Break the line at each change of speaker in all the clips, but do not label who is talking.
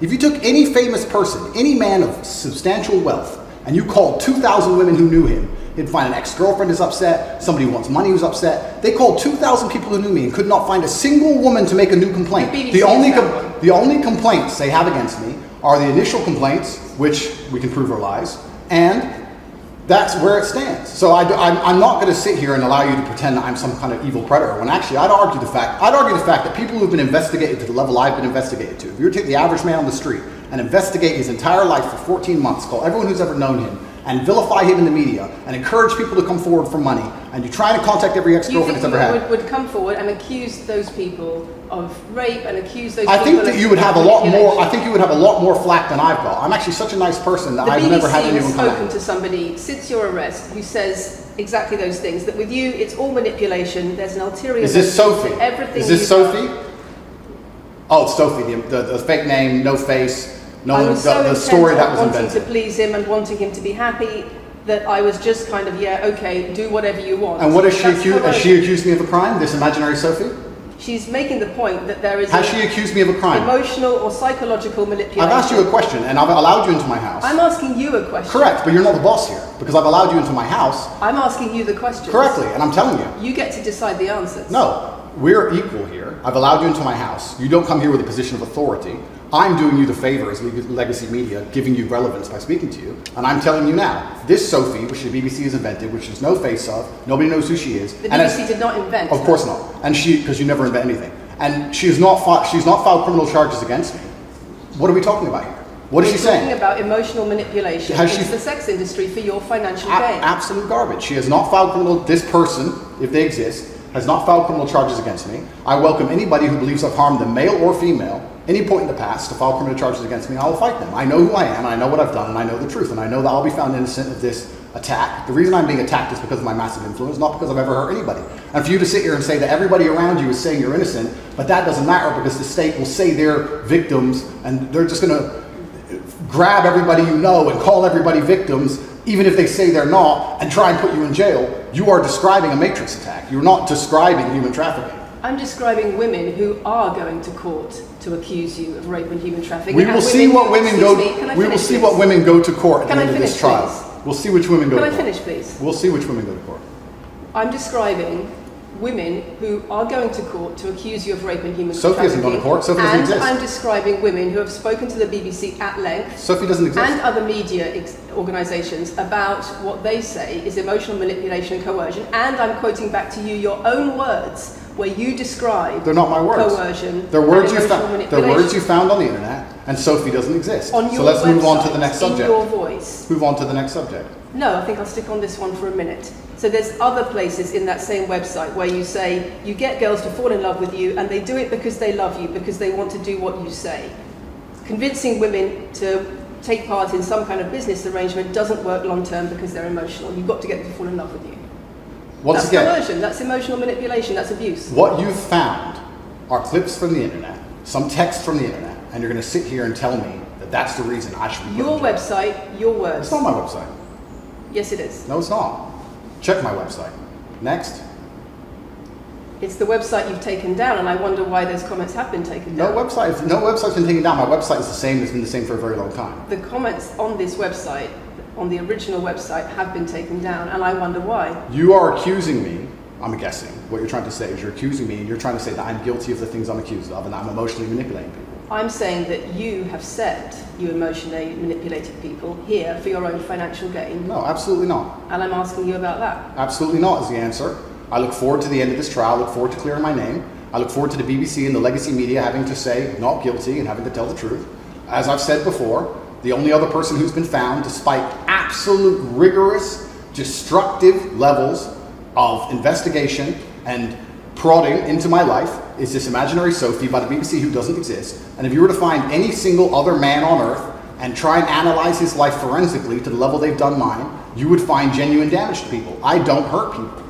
If you took any famous person, any man of substantial wealth, and you called 2,000 women who knew him, you'd find an ex-girlfriend is upset, somebody who wants money who's upset. They called 2,000 people who knew me and could not find a single woman to make a new complaint. The only complaints they have against me are the initial complaints, which we can prove are lies, and that's where it stands. So I'm not going to sit here and allow you to pretend that I'm some kind of evil predator, when actually I'd argue the fact that people who've been investigated to the level I've been investigated to, if you were to take the average man on the street and investigate his entire life for 14 months, call everyone who's ever known him, and vilify him in the media, and encourage people to come forward for money, and you try to contact every ex-girlfriend he's ever had.
Would come forward and accuse those people of rape and accuse those
I
people
think that you would have a lot more. I think you would have a lot more flack than I've got. I'm actually such a nice person that I've never had anyone come.
The BBC has spoken to somebody since your arrest who says exactly those things. That with you, it's all manipulation. There's an ulterior.
Is this Sophie?
Everything.
Is this Sophie? Oh, it's Sophie. The fake name, no face, the story that was invented.
Wanting to please him and wanting him to be happy. That I was just kind of, yeah, okay, do whatever you want.
And what is she accused? Has she accused me of a crime? This imaginary Sophie?
She's making the point that there is.
Has she accused me of a crime?
Emotional or psychological manipulation.
I've asked you a question, and I've allowed you into my house.
I'm asking you a question.
Correct, but you're not the boss here, because I've allowed you into my house.
I'm asking you the question.
Correctly, and I'm telling you.
You get to decide the answers.
No, we're equal here. I've allowed you into my house. You don't come here with a position of authority. I'm doing you the favor as legacy media, giving you relevance by speaking to you. And I'm telling you now, this Sophie, which the BBC has invented, which there's no face of, nobody knows who she is.
The BBC did not invent.
Of course not. And because you never invent anything. And she's not filed criminal charges against me. What are we talking about here? What is she saying?
We're talking about emotional manipulation into the sex industry for your financial gain.
Absolute garbage. She has not filed this person, if they exist, has not filed criminal charges against me. I welcome anybody who believes I've harmed them, male or female, any point in the past, to file criminal charges against me, and I will fight them. I know who I am, and I know what I've done, and I know the truth, and I know that I'll be found innocent of this attack. The reason I'm being attacked is because of my massive influence, not because I've ever hurt anybody. And for you to sit here and say that everybody around you is saying you're innocent, but that doesn't matter because the state will say they're victims, and they're just going to grab everybody you know and call everybody victims, even if they say they're not, and try and put you in jail. You are describing a matrix attack. You're not describing human trafficking.
I'm describing women who are going to court to accuse you of rape and human trafficking.
We will see what women go. We will see what women go to court at the end of this trial. We'll see which women go to court.
Can I finish, please?
We'll see which women go to court.
I'm describing women who are going to court to accuse you of rape and human trafficking.
Sophie hasn't gone to court. Sophie doesn't exist.
And I'm describing women who have spoken to the BBC at length.
Sophie doesn't exist.
And other media organisations about what they say is emotional manipulation and coercion. And I'm quoting back to you your own words where you describe.
They're not my words.
Coercion.
They're words you found. They're words you found on the internet. And Sophie doesn't exist.
On your
so let's move on to the next
in
subject.
your voice.
Move on to the next subject.
No, I think I'll stick on this one for a minute. So there's other places in that same website where you say you get girls to fall in love with you and they do it because they love you, because they want to do what you say. Convincing women to take part in some kind of business arrangement doesn't work long term because they're emotional. You've got to get them to fall in love with you. That's coercion, that's emotional manipulation, that's abuse.
What you've found are clips from the internet, some text from the internet, and you're going to sit here and tell me that that's the reason I should be
your website, your words.
It's not my website.
Yes, it is.
No, it's not. Check my website. Next.
It's the website you've taken down, and I wonder why those comments have been taken down.
No website's been taken down. My website is the same. It's been the same for a very long time.
The comments on this website, on the original website, have been taken down, and I wonder why.
You are accusing me. I'm guessing what you're trying to say is you're accusing me, and you're trying to say that I'm guilty of the things I'm accused of, and that I'm emotionally manipulating people.
I'm saying that you have said you emotionally manipulated people here for your own financial gain.
No, absolutely not.
And I'm asking you about that.
Absolutely not is the answer. I look forward to the end of this trial. I look forward to clearing my name. I look forward to the BBC and the legacy media having to say not guilty and having to tell the truth. As I've said before, the only other person who's been found, despite absolute rigorous, destructive levels of investigation and prodding into my life, is this imaginary Sophie by the BBC who doesn't exist. And if you were to find any single other man on earth and try and analyze his life forensically to the level they've done mine, you would find genuine damage to people. I don't hurt people.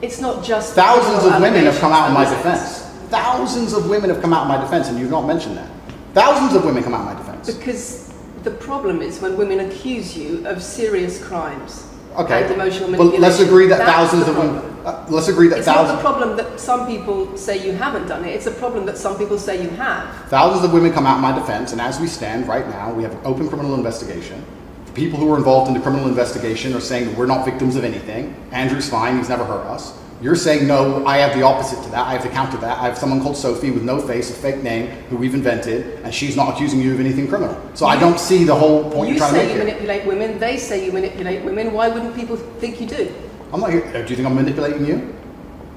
It's not just...
Thousands of women have come out in my defense. Thousands of women have come out in my defense, and you've not mentioned that. Thousands of women come out in my defense.
Because the problem is when women accuse you of serious crimes.
Okay,
and emotional manipulation.
but let's agree that thousands of women... Let's agree that
It's not the problem that some people say you haven't done it. It's a problem that some people say you have.
Thousands of women come out in my defense, and as we stand right now, we have an open criminal investigation. The people who are involved in the criminal investigation are saying that we're not victims of anything. Andrew's fine, he's never hurt us. You're saying, no, I have the opposite to that. I have to counter that. I have someone called Sophie with no face, a fake name, who we've invented, and she's not accusing you of anything criminal. So I don't see the whole point you're trying to make here.
You say you manipulate women, they say you manipulate women. Why wouldn't people think you do?
I'm not here. Do you think I'm manipulating you?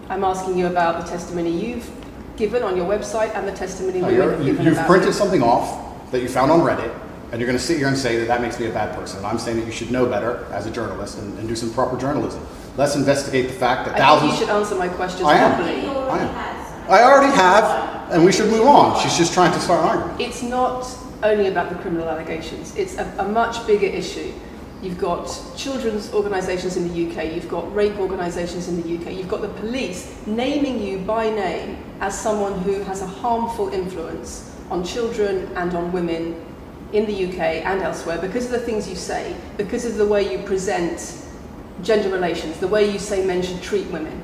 I'm asking you about the testimony you've given on your website and the testimony women have given
You've
about
printed
you.
something off that you found on Reddit, and you're going to sit here and say that that makes me a bad person. And I'm saying that you should know better as a journalist and do some proper journalism. Let's investigate the fact that
I think you should answer my questions properly.
I already have, and we should move on. She's just trying to start an argument.
It's not only about the criminal allegations. It's a much bigger issue. You've got children's organisations in the UK, you've got rape organisations in the UK, you've got the police naming you by name as someone who has a harmful influence on children and on women in the UK and elsewhere because of the things you say, because of the way you present gender relations, the way you say men should treat women.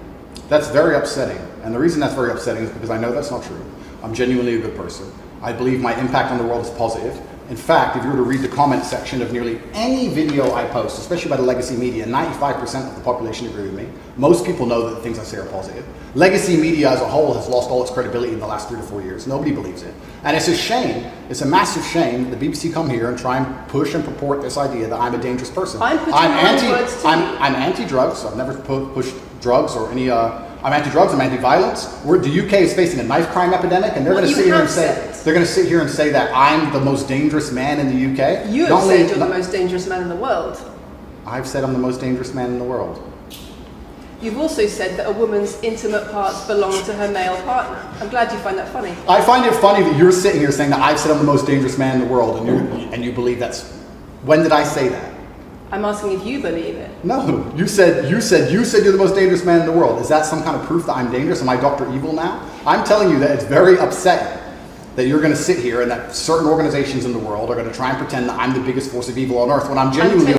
That's very upsetting. And the reason that's very upsetting is because I know that's not true. I'm genuinely a good person. I believe my impact on the world is positive. In fact, if you were to read the comment section of nearly any video I post, especially by the legacy media, 95% of the population agree with me. Most people know that the things I say are positive. Legacy media as a whole has lost all its credibility in the last 3 to 4 years. Nobody believes it. And it's a shame, it's a massive shame that the BBC come here and try and push and purport this idea that I'm a dangerous person.
I'm
anti-drugs. I've never pushed drugs or any, I'm anti-drugs, I'm anti-violence. The UK is facing a knife crime epidemic, and they're going to sit here and say that I'm the most dangerous man in the UK.
You have said you're the most dangerous man in the world.
I've said I'm the most dangerous man in the world.
You've also said that a woman's intimate parts belong to her male partner. I'm glad you find that funny.
I find it funny that you're sitting here saying that I've said I'm the most dangerous man in the world, and you believe that's. When did I say that?
I'm asking if you believe it.
No, you said you're the most dangerous man in the world. Is that some kind of proof that I'm dangerous? Am I Dr. Evil now? I'm telling you that it's very upsetting that you're going to sit here and that certain organizations in the world are going to try and pretend that I'm the biggest force of evil on earth when I'm genuinely